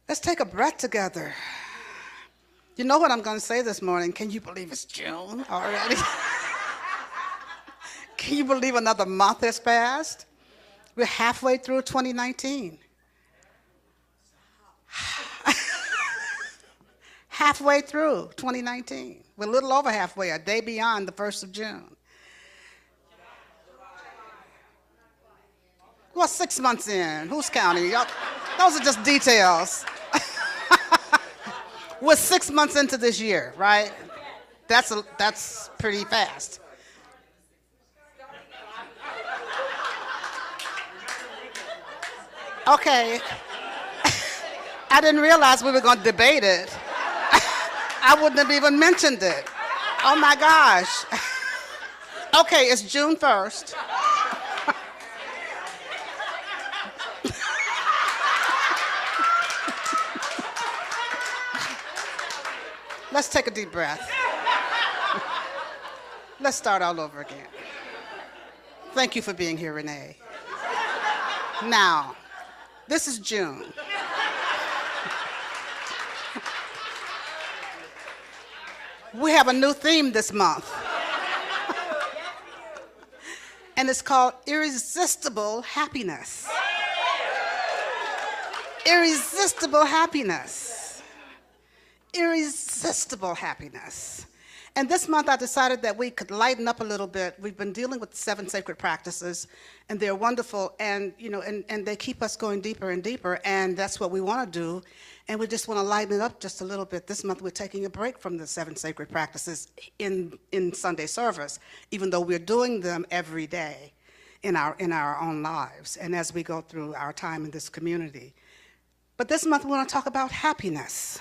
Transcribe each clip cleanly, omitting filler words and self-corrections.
Let's take a breath together. You know what I'm going to say this morning? Can you believe it's June already? Can you believe another month has passed? We're halfway through 2019. Halfway through 2019. We're a little over halfway, a day beyond the 1st of June. Well, 6 months in. Who's counting? Those are just details. We're 6 months into this year, right? That's pretty fast. Okay. I didn't realize we were going to debate it. I wouldn't have even mentioned it. Oh my gosh. Okay, it's June 1st. Let's take a deep breath. Let's start all over again. Thank you for being here, Renee. Now, this is June. We have a new theme this month. And it's called Irresistible Happiness. Irresistible happiness. Irresistible happiness. And this month I decided that we could lighten up a little bit. We've been dealing with 7 sacred practices, and they're wonderful, and and they keep us going deeper and deeper, and that's what we want to do. And we just want to lighten it up just a little bit. This month we're taking a break from the 7 sacred practices in Sunday service, even though we're doing them every day in our own lives and as we go through our time in this community. But this month we want to talk about happiness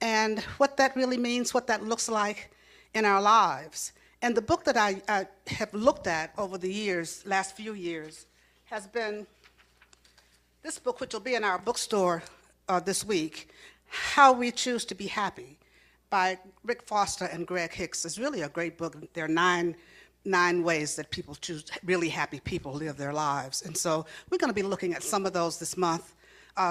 and what that really means, what that looks like in our lives. And the book that I have looked at over the years, last few years, has been this book, which will be in our bookstore this week, How We Choose to Be Happy, by Rick Foster and Greg Hicks. It's really a great book. There are nine ways that people choose, really happy people live their lives. And so we're going to be looking at some of those this month,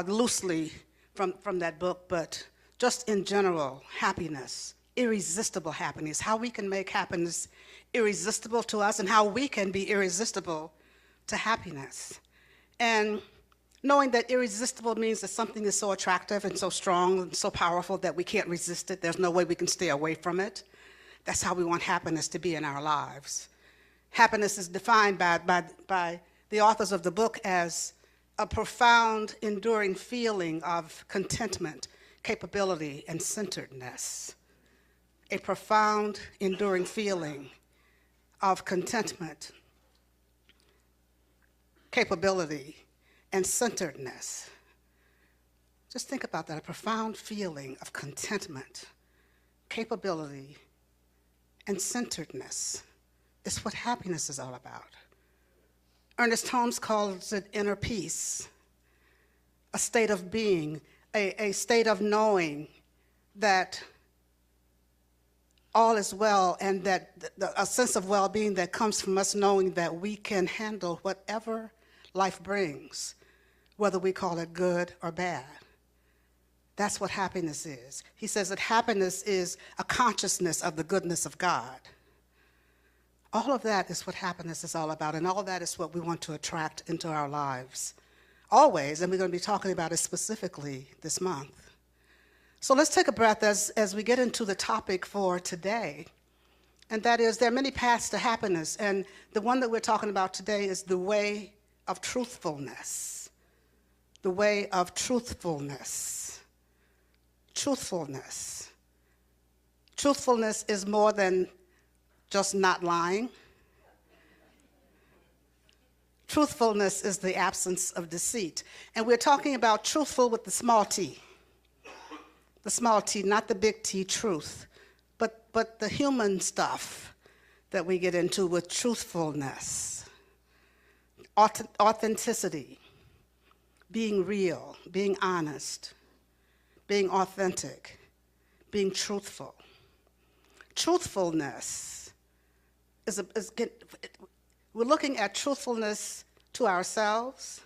loosely from that book, but just in general, happiness, irresistible happiness, how we can make happiness irresistible to us and how we can be irresistible to happiness. And knowing that irresistible means that something is so attractive and so strong and so powerful that we can't resist it. There's no way we can stay away from it. That's how we want happiness to be in our lives. Happiness is defined by the authors of the book as a profound, enduring feeling of contentment, capability, and centeredness. A profound, enduring feeling of contentment, capability, and centeredness. Just think about that, a profound feeling of contentment, capability, and centeredness is what happiness is all about. Ernest Holmes calls it inner peace, a state of being, a state of knowing that all is well, and that a sense of well-being that comes from us knowing that we can handle whatever life brings, whether we call it good or bad. That's what happiness is. He says that happiness is a consciousness of the goodness of God. All of that is what happiness is all about, and all of that is what we want to attract into our lives. Always, and we're going to be talking about it specifically this month. So let's take a breath as we get into the topic for today. And that is, there are many paths to happiness, and the one that we're talking about today is the way of truthfulness. The way of truthfulness. Truthfulness. Truthfulness is more than just not lying. Truthfulness is the absence of deceit. And we're talking about truthful with the small t. The small t, not the big T, truth, but the human stuff that we get into with truthfulness, authenticity, being real, being honest, being authentic, being truthful. Truthfulness we're looking at truthfulness to ourselves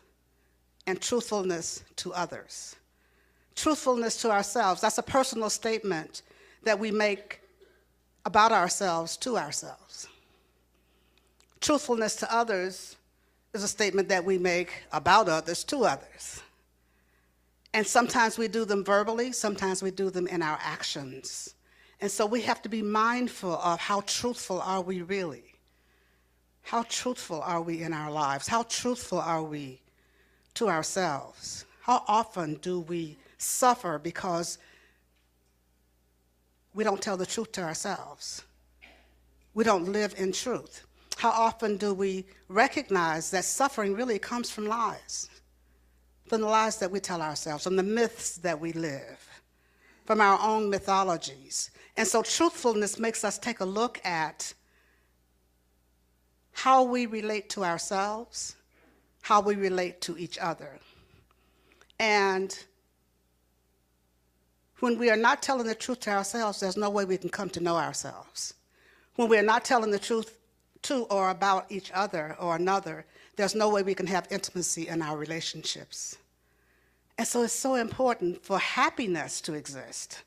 and truthfulness to others. Truthfulness to ourselves, that's a personal statement that we make about ourselves to ourselves. Truthfulness to others is a statement that we make about others to others. And sometimes we do them verbally, sometimes we do them in our actions. And so we have to be mindful of how truthful are we really? How truthful are we in our lives? How truthful are we to ourselves? How often do we suffer because we don't tell the truth to ourselves? We don't live in truth. How often do we recognize that suffering really comes from lies? From the lies that we tell ourselves, from the myths that we live, from our own mythologies. And so truthfulness makes us take a look at how we relate to ourselves, how we relate to each other. And when we are not telling the truth to ourselves, there's no way we can come to know ourselves. When we are not telling the truth to or about each other or another, there's no way we can have intimacy in our relationships. And so it's so important for happiness to exist,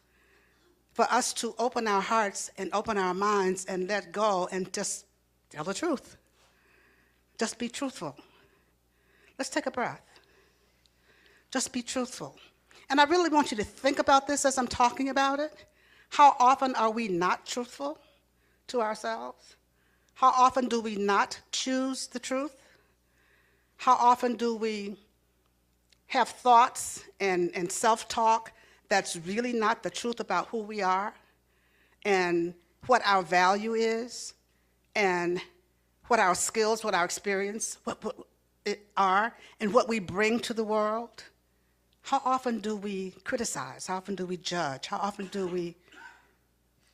for us to open our hearts and open our minds and let go and just tell the truth. Just be truthful. Let's take a breath. Just be truthful. And I really want you to think about this as I'm talking about it. How often are we not truthful to ourselves? How often do we not choose the truth? How often do we have thoughts and self-talk that's really not the truth about who we are and what our value is and what our skills, what our experience are, and what we bring to the world? How often do we criticize? How often do we judge? How often do we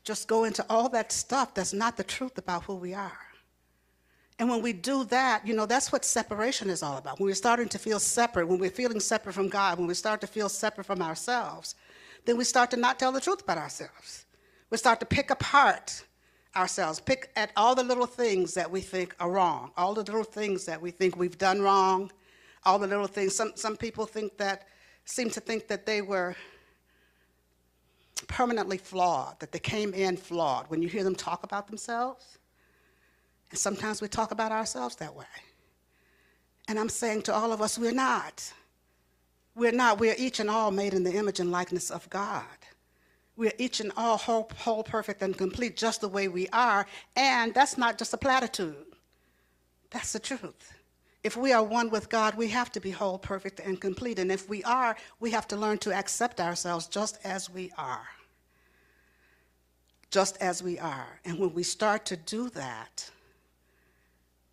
just go into all that stuff that's not the truth about who we are? And when we do that, that's what separation is all about. When we're starting to feel separate, when we're feeling separate from God, when we start to feel separate from ourselves, then we start to not tell the truth about ourselves. We start to pick apart ourselves, pick at all the little things that we think are wrong, all the little things that we think we've done wrong, all the little things. Some people seem to think that they were permanently flawed, that they came in flawed when you hear them talk about themselves. And sometimes we talk about ourselves that way. And I'm saying to all of us, we're not. We're not. We're each and all made in the image and likeness of God. We're each and all whole, perfect, and complete just the way we are. And that's not just a platitude. That's the truth. If we are one with God, we have to be whole, perfect, and complete. And if we are, we have to learn to accept ourselves just as we are. Just as we are. And when we start to do that,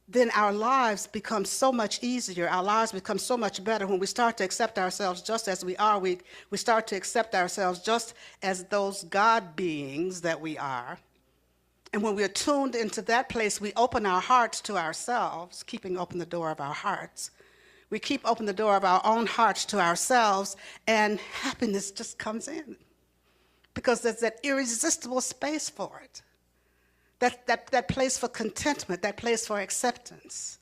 then our lives become so much easier. Our lives become so much better when we start to accept ourselves just as we are. We start to accept ourselves just as those God beings that we are. And when we're tuned into that place, we open our hearts to ourselves, keeping open the door of our hearts. We keep open the door of our own hearts to ourselves, and happiness just comes in because there's that irresistible space for it. That place for contentment, that place for acceptance.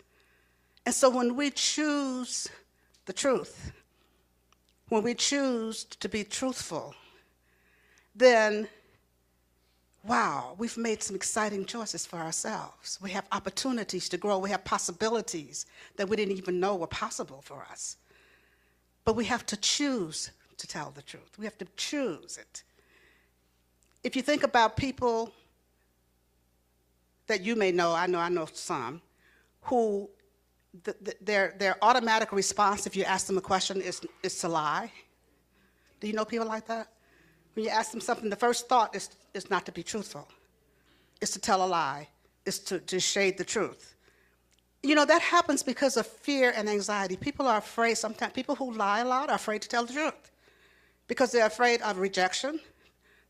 And so when we choose the truth, when we choose to be truthful, then, wow, we've made some exciting choices for ourselves. We have opportunities to grow. We have possibilities that we didn't even know were possible for us. But we have to choose to tell the truth. We have to choose it. If you think about people that you may know, I know some, who their automatic response if you ask them a question is to lie. Do you know people like that? When you ask them something, the first thought is not to be truthful. It's to tell a lie. It's to shade the truth. That happens because of fear and anxiety. People are afraid sometimes. People who lie a lot are afraid to tell the truth because they're afraid of rejection.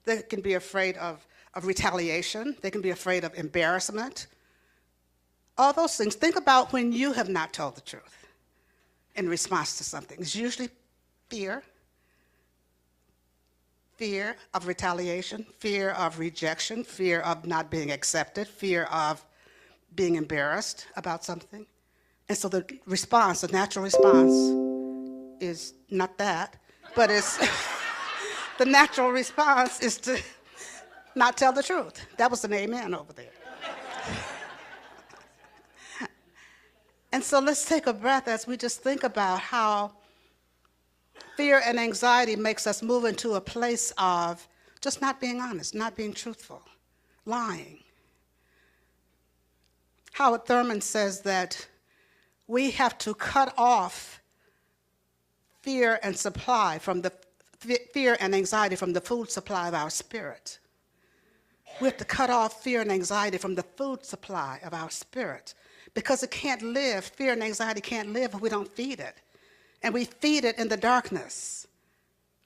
They can be afraid of retaliation. They can be afraid of embarrassment. All those things. Think about when you have not told the truth in response to something. It's usually fear of retaliation, fear of rejection, fear of not being accepted, fear of being embarrassed about something. And so the natural response is not that, but it's the natural response is to not tell the truth. That was an amen over there. And so let's take a breath as we just think about how fear and anxiety makes us move into a place of just not being honest, not being truthful, lying. Howard Thurman says that we have to cut off fear and anxiety from the food supply of our spirit. We have to cut off fear and anxiety from the food supply of our spirit, because it can't live. Fear and anxiety can't live if we don't feed it. And we feed it in the darkness.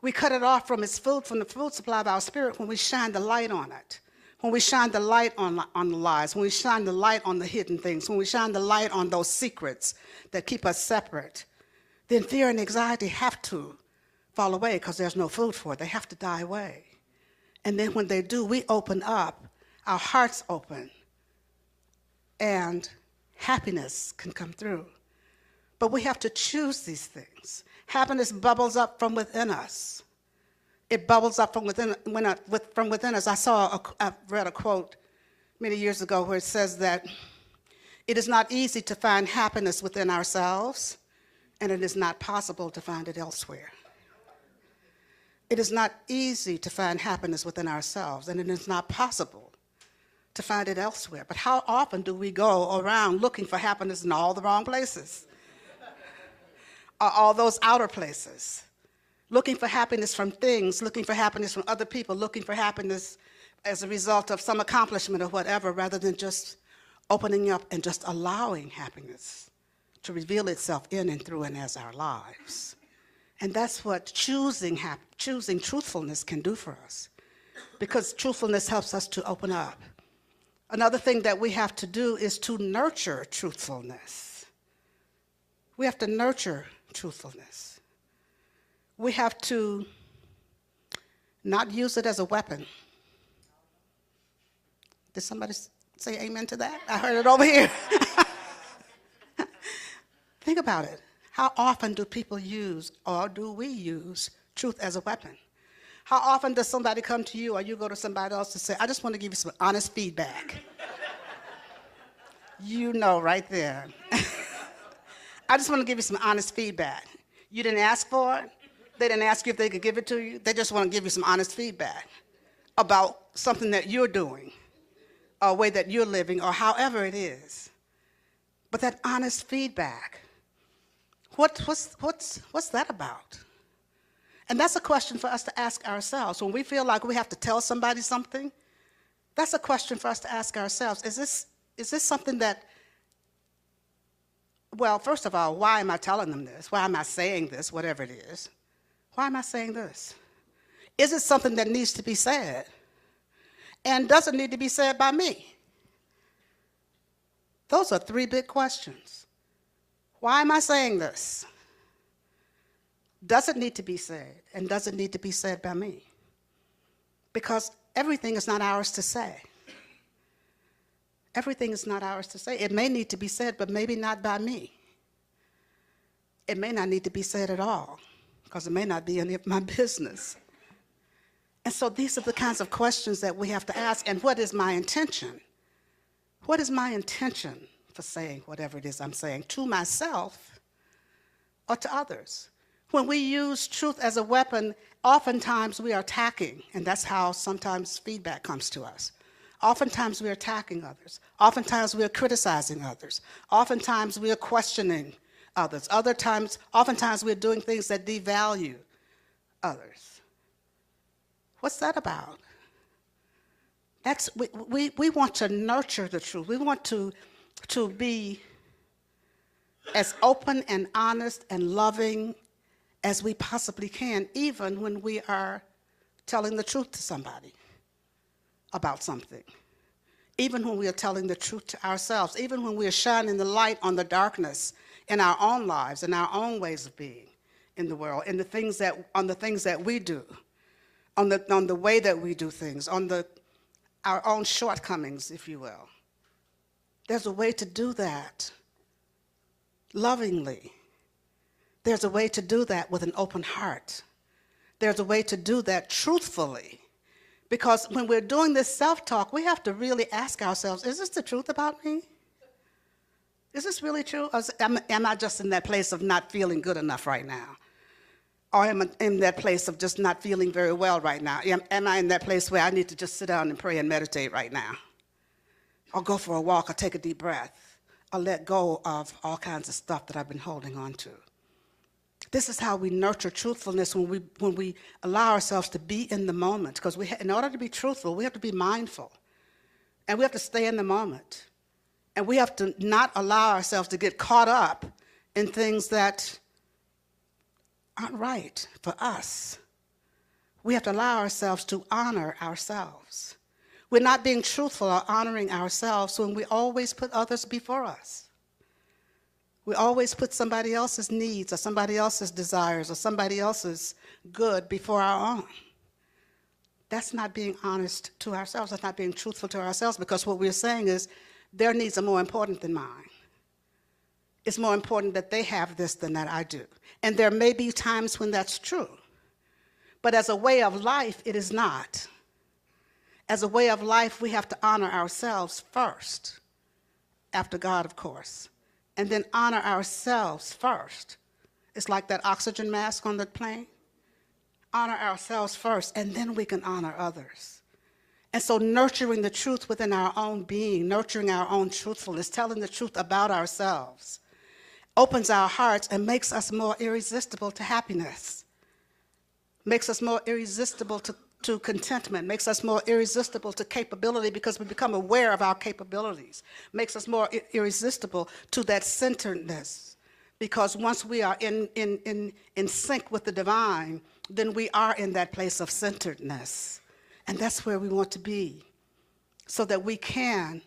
We cut it off from its food, from the food supply of our spirit, when we shine the light on it. When we shine the light on the lies, when we shine the light on the hidden things, when we shine the light on those secrets that keep us separate, then fear and anxiety have to fall away, because there's no food for it. They have to die away. And then when they do, we open up, our hearts open, and happiness can come through. But we have to choose these things. Happiness bubbles up from within us. It bubbles up from within us. I read a quote many years ago where it says that it is not easy to find happiness within ourselves, and it is not possible to find it elsewhere. It is not easy to find happiness within ourselves, and it is not possible to find it elsewhere. But how often do we go around looking for happiness in all the wrong places? Or all those outer places? Looking for happiness from things, looking for happiness from other people, looking for happiness as a result of some accomplishment or whatever, rather than just opening up and just allowing happiness to reveal itself in and through and as our lives. And that's what choosing truthfulness can do for us, because truthfulness helps us to open up. Another thing that we have to do is to nurture truthfulness. We have to nurture truthfulness. We have to not use it as a weapon. Did somebody say amen to that? I heard it over here. Think about it. How often do people use, or do we use, truth as a weapon? How often does somebody come to you, or you go to somebody else and say, I just want to give you some honest feedback? You know right there. I just want to give you some honest feedback. You didn't ask for it. They didn't ask you if they could give it to you. They just want to give you some honest feedback about something that you're doing, or a way that you're living, or however it is. But that honest feedback, what's that about? And that's a question for us to ask ourselves. When we feel like we have to tell somebody something, that's a question for us to ask ourselves. Is this something that, well, first of all, why am I telling them this? Why am I saying this, whatever it is? Why am I saying this? Is it something that needs to be said? And does it need to be said by me? Those are three big questions. Why am I saying this? Does it need to be said? And does it need to be said by me? Because everything is not ours to say. Everything is not ours to say. It may need to be said, but maybe not by me. It may not need to be said at all, because it may not be any of my business. And so these are the kinds of questions that we have to ask. And what is my intention? What is my intention for saying whatever it is I'm saying, to myself or to others? When we use truth as a weapon, oftentimes we are attacking, and that's how sometimes feedback comes to us. Oftentimes we are attacking others. Oftentimes we are criticizing others. Oftentimes we are questioning others. Oftentimes we are doing things that devalue others. What's that about? We want to nurture the truth. We want to be as open and honest and loving as we possibly can, even when we are telling the truth to somebody about something. Even when we are telling the truth to ourselves, even when we are shining the light on the darkness in our own lives, in our own ways of being in the world, on the things that we do, on the way that we do things, on our own shortcomings, if you will. There's a way to do that lovingly. There's a way to do that with an open heart. There's a way to do that truthfully. Because when we're doing this self-talk, we have to really ask ourselves, is this the truth about me? Is this really true? Or am I just in that place of not feeling good enough right now? Or am I in that place of just not feeling very well right now? Am I in that place where I need to just sit down and pray and meditate right now? Or go for a walk, or take a deep breath, or let go of all kinds of stuff that I've been holding on to. This is how we nurture truthfulness when we allow ourselves to be in the moment. Because in order to be truthful, we have to be mindful. And we have to stay in the moment. And we have to not allow ourselves to get caught up in things that aren't right for us. We have to allow ourselves to honor ourselves. We're not being truthful or honoring ourselves when we always put others before us. We always put somebody else's needs or somebody else's desires or somebody else's good before our own. That's not being honest to ourselves. That's not being truthful to ourselves, because what we're saying is their needs are more important than mine. It's more important that they have this than that I do. And there may be times when that's true. But as a way of life, it is not. As a way of life, we have to honor ourselves first, after God, of course, and then honor ourselves first. It's like that oxygen mask on the plane. Honor ourselves first, and then we can honor others. And so nurturing the truth within our own being, nurturing our own truthfulness, telling the truth about ourselves, opens our hearts and makes us more irresistible to happiness, makes us more irresistible to contentment, makes us more irresistible to capability because we become aware of our capabilities, makes us more irresistible to that centeredness. Because once we are in sync with the divine, then we are in that place of centeredness. And that's where we want to be, so that we can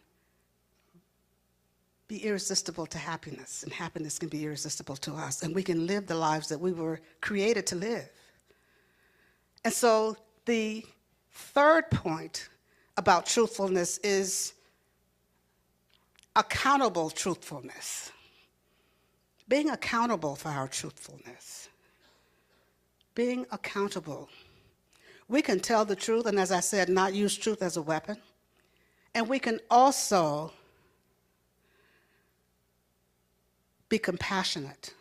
be irresistible to happiness, and happiness can be irresistible to us, and we can live the lives that we were created to live. And so the third point about truthfulness is accountable truthfulness. Being accountable for our truthfulness. Being accountable. We can tell the truth, and as I said, not use truth as a weapon. And we can also be compassionate.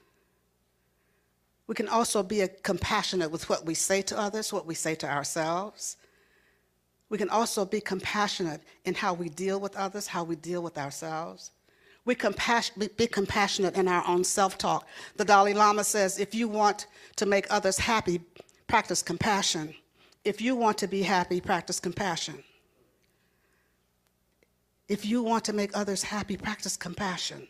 We can also be compassionate with what we say to others, what we say to ourselves. We can also be compassionate in how we deal with others, how we deal with ourselves. We be compassionate in our own self-talk. The Dalai Lama says, if you want to make others happy, practice compassion. If you want to be happy, practice compassion. If you want to make others happy, practice compassion.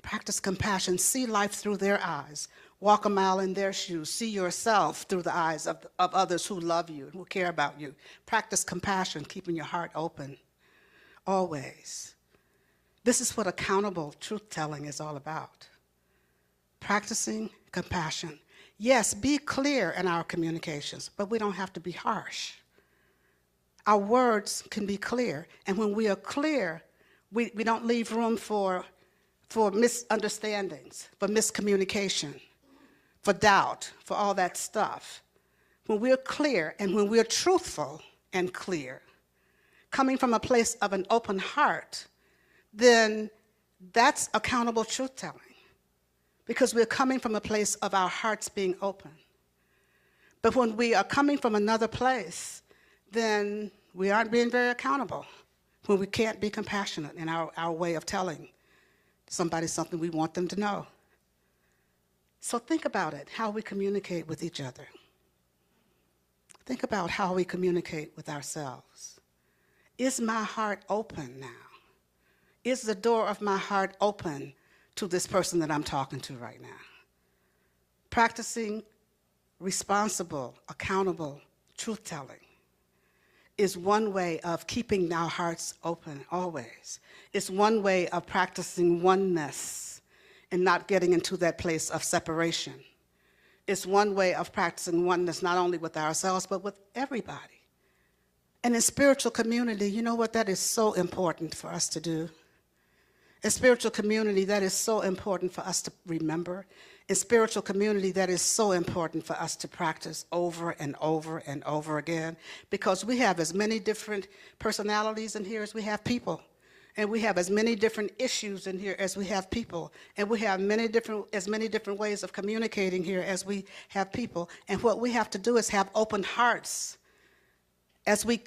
Practice compassion. See life through their eyes. Walk a mile in their shoes. See yourself through the eyes of others who love you, who care about you. Practice compassion, keeping your heart open, always. This is what accountable truth-telling is all about. Practicing compassion. Yes, be clear in our communications, but we don't have to be harsh. Our words can be clear, and when we are clear, we don't leave room for misunderstandings, for miscommunication, for doubt, for all that stuff. When we're clear and when we're truthful and clear, coming from a place of an open heart, then that's accountable truth-telling, because we're coming from a place of our hearts being open. But when we are coming from another place, then we aren't being very accountable, when we can't be compassionate in our way of telling somebody something we want them to know. So think about it, how we communicate with each other. Think about how we communicate with ourselves. Is my heart open now? Is the door of my heart open to this person that I'm talking to right now? Practicing responsible, accountable truth-telling is one way of keeping our hearts open always. It's one way of practicing oneness and not getting into that place of separation. It's one way of practicing oneness not only with ourselves, but with everybody. And in spiritual community, you know what? That is so important for us to do. In spiritual community, that is so important for us to remember. In spiritual community, that is so important for us to practice over and over and over again, because we have as many different personalities in here as we have people. And we have as many different issues in here as we have people. And we have as many different ways of communicating here as we have people. And what we have to do is have open hearts as we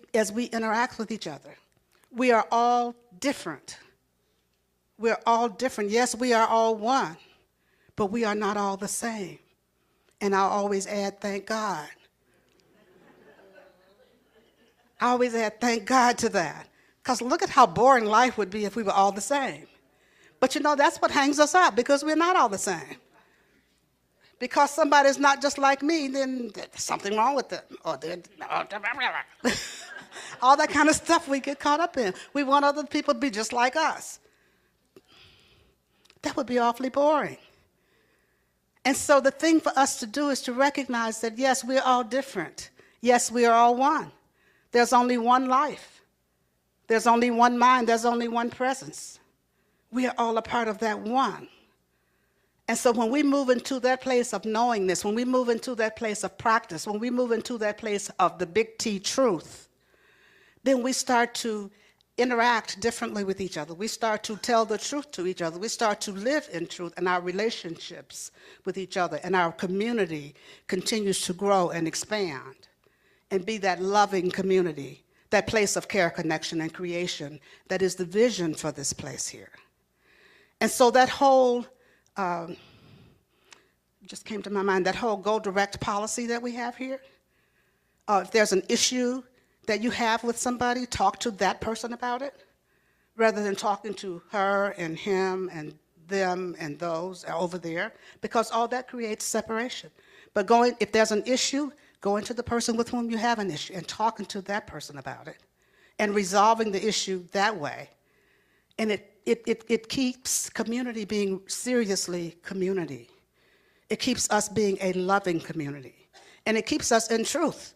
interact with each other. We are all different. We're all different. Yes, we are all one, but we are not all the same. And I'll always add, thank God. I always add, thank God to that. Because look at how boring life would be if we were all the same. But you know, that's what hangs us up, because we're not all the same. Because somebody's not just like me, then there's something wrong with them. Or all that kind of stuff we get caught up in. We want other people to be just like us. That would be awfully boring. And so the thing for us to do is to recognize that, yes, we're all different. Yes, we are all one. There's only one life. There's only one mind. There's only one presence. We are all a part of that one. And so when we move into that place of knowingness, when we move into that place of practice, when we move into that place of the big T truth, then we start to interact differently with each other. We start to tell the truth to each other. We start to live in truth, and our relationships with each other and our community continues to grow and expand and be that loving community, that place of care, connection, and creation that is the vision for this place here. And so that whole, just came to my mind, that whole go direct policy that we have here. If there's an issue that you have with somebody, talk to that person about it, rather than talking to her and him and them and those over there, because all that creates separation. But if there's an issue, going to the person with whom you have an issue and talking to that person about it and resolving the issue that way. And it keeps community being seriously community. It keeps us being a loving community. And it keeps us in truth.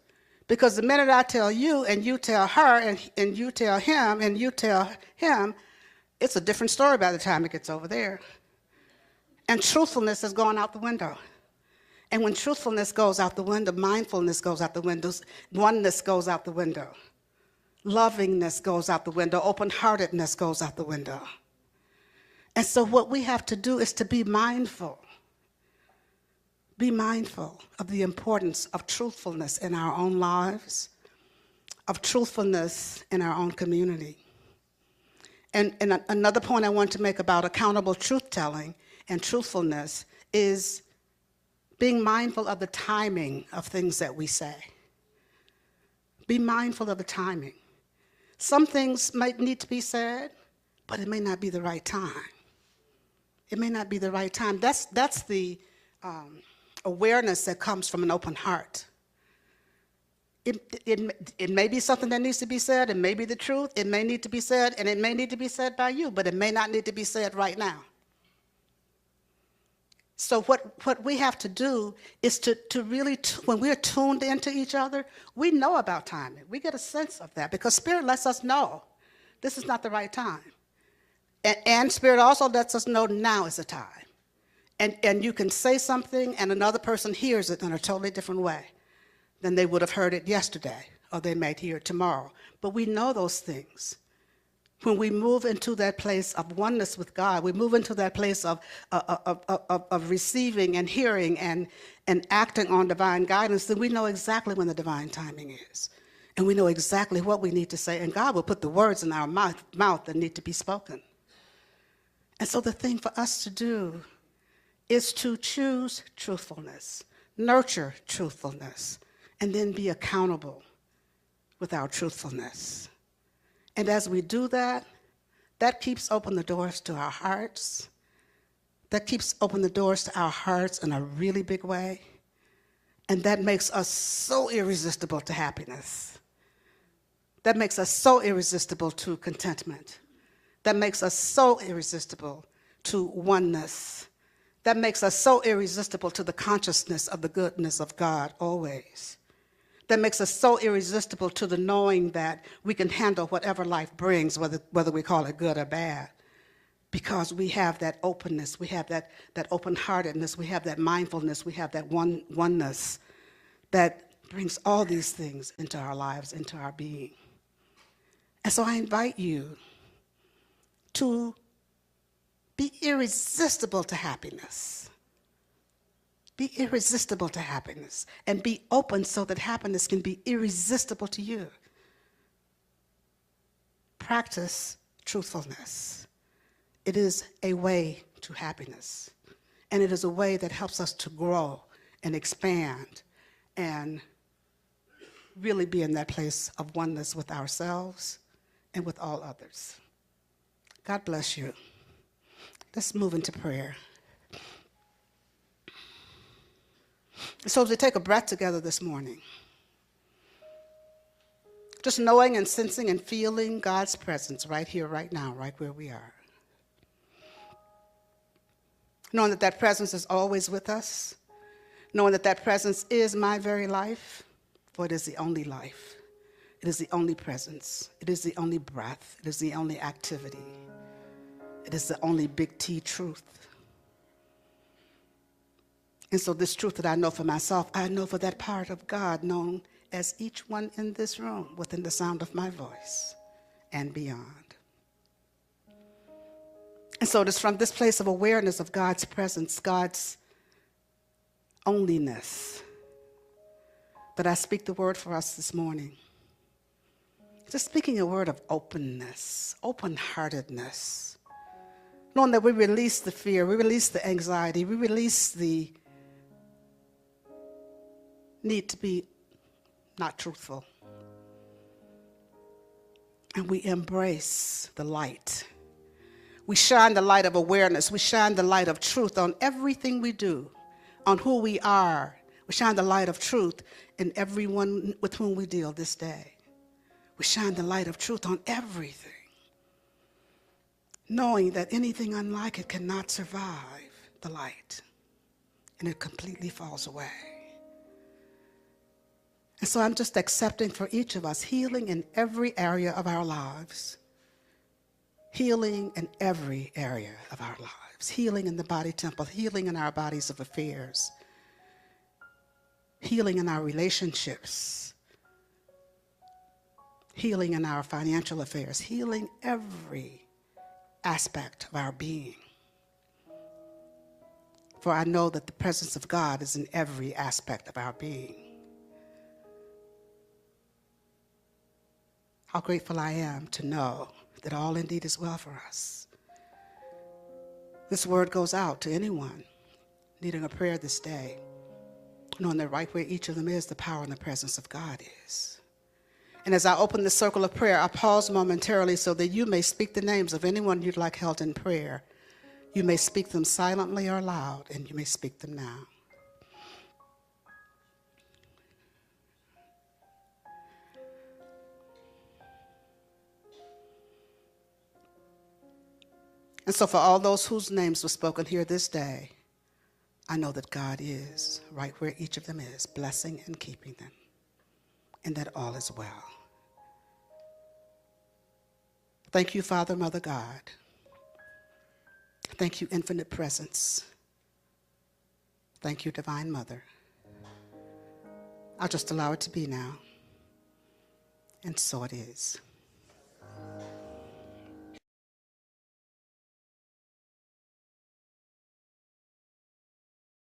Because the minute I tell you and you tell her and you tell him and you tell him, it's a different story by the time it gets over there. And truthfulness has gone out the window. And when truthfulness goes out the window, mindfulness goes out the window, oneness goes out the window, lovingness goes out the window, open-heartedness goes out the window. And so what we have to do is to be mindful. Be mindful of the importance of truthfulness in our own lives, of truthfulness in our own community. And another point I want to make about accountable truth-telling and truthfulness is being mindful of the timing of things that we say. Be mindful of the timing. Some things might need to be said, but it may not be the right time. It may not be the right time. That's the awareness that comes from an open heart. It may be something that needs to be said. It may be the truth. It may need to be said, and it may need to be said by you, but it may not need to be said right now. So what we have to do is to really, when we're tuned into each other, we know about timing. We get a sense of that because Spirit lets us know this is not the right time. And Spirit also lets us know now is the time. And you can say something and another person hears it in a totally different way than they would have heard it yesterday, or they might hear it tomorrow. But we know those things. When we move into that place of oneness with God, we move into that place of receiving and hearing and acting on divine guidance, then we know exactly when the divine timing is. And we know exactly what we need to say, and God will put the words in our mouth that need to be spoken. And so the thing for us to do is to choose truthfulness, nurture truthfulness, and then be accountable with our truthfulness. And as we do that, that keeps open the doors to our hearts. That keeps open the doors to our hearts in a really big way. And that makes us so irresistible to happiness. That makes us so irresistible to contentment. That makes us so irresistible to oneness. That makes us so irresistible to the consciousness of the goodness of God always. That makes us so irresistible to the knowing that we can handle whatever life brings, whether we call it good or bad. because we have that openness, we have that open-heartedness, we have that mindfulness, we have that oneness that brings all these things into our lives, into our being. And so I invite you to be irresistible to happiness. Be irresistible to happiness and be open so that happiness can be irresistible to you. Practice truthfulness. It is a way to happiness, and it is a way that helps us to grow and expand and really be in that place of oneness with ourselves and with all others. God bless you. Let's move into prayer. So as we take a breath together this morning, just knowing and sensing and feeling God's presence right here, right now, right where we are. Knowing that that presence is always with us. Knowing that that presence is my very life, for it is the only life. It is the only presence. It is the only breath. It is the only activity. It is the only big T truth. And so this truth that I know for myself, I know for that part of God known as each one in this room within the sound of my voice and beyond. And so it is from this place of awareness of God's presence, God's onlyness, that I speak the word for us this morning. Just speaking a word of openness, open-heartedness, knowing that we release the fear, we release the anxiety, we release the need to be not truthful. And we embrace the light. We shine the light of awareness. We shine the light of truth on everything we do, on who we are. We shine the light of truth in everyone with whom we deal this day. We shine the light of truth on everything, knowing that anything unlike it cannot survive the light, and it completely falls away. And so I'm just accepting for each of us healing in every area of our lives. Healing in every area of our lives. Healing in the body temple. Healing in our bodies of affairs. Healing in our relationships. Healing in our financial affairs. Healing every aspect of our being. For I know that the presence of God is in every aspect of our being. How grateful I am to know that all indeed is well for us. This word goes out to anyone needing a prayer this day, knowing that right where each of them is, the power and the presence of God is. And as I open the circle of prayer, I pause momentarily so that you may speak the names of anyone you'd like held in prayer. You may speak them silently or loud, and you may speak them now. And so for all those whose names were spoken here this day, I know that God is right where each of them is, blessing and keeping them, and that all is well. Thank you, Father, Mother God. Thank you, Infinite Presence. Thank you, Divine Mother. I'll just allow it to be now. And so it is.